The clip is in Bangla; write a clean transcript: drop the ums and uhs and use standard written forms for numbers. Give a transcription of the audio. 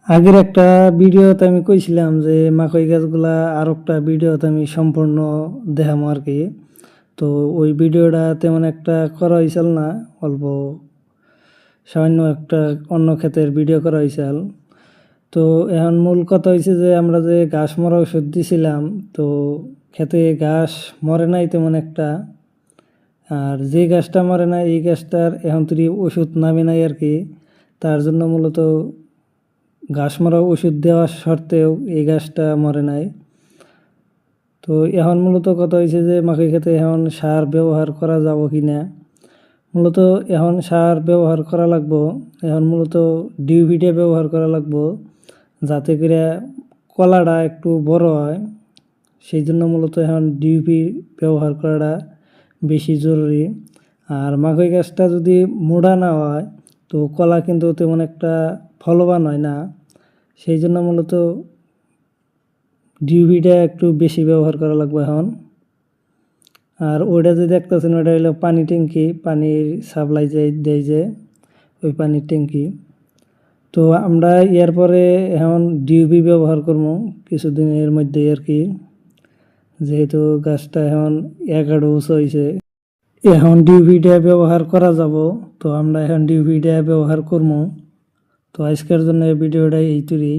আগের একটা ভিডিওতে আমি কইছিলাম যে মাকই গাছগুলা আর একটা ভিডিওতে আমি সম্পূর্ণ দেখামো আর কি। তো ওই ভিডিওটা তেমন একটা করা হয়েছিল না, অল্প সামান্য একটা অন্য ক্ষেতের ভিডিও করা হয়েছিল। তো এখন মূল কথা হয়েছে যে আমরা যে ঘাস মরা ওষুধ দিছিলাম, তো ক্ষেতে ঘাস মরে নাই তেমন একটা। আর যে গাছটা মরে নাই এই গাছটার এখন তুই ওষুধ নামে নাই আর কি। তার জন্য মূলত ঘাস মারা ওষুধ দেওয়ার সত্ত্বেও এই গাছটা মরে নাই। তো এখন মূলত কথা হয়েছে যে মাকে খেতে এখন সার ব্যবহার করা যাব কি না। মূলত এখন সার ব্যবহার করা লাগবো, এখন মূলত ডিউপিটা ব্যবহার করা লাগবো যাতে করে কলাটা একটু বড় হয়। সেই জন্য মূলত এখন ডিউপি ব্যবহার করাটা বেশি জরুরি। আর মাকই গাছটা যদি মোটা না হয় তো কলা কিন্তু তেমন একটা ফলবান হয় না। সেই জন্য মূলত ডিউপিটা একটু বেশি ব্যবহার করা লাগবে এখন। আর ওইটা যে দেখতেছেন ওইটা হলো পানি ট্যাঙ্কি, পানির সাপ্লাই দেয় যে ওই পানির ট্যাঙ্কি। তো আমরা এরপরে এখন ডিউপি ব্যবহার করবো কিছুদিনের মধ্যে আর কি, যেহেতু গাছটা এখন 11 উঁচু হয়েছে। এখন ডিউপিটা ব্যবহার করা যাব, তো আমরা এখন ডিউপিটা ব্যবহার করবো। তো আজকের জন্য এই ভিডিওটা এই তৈরি।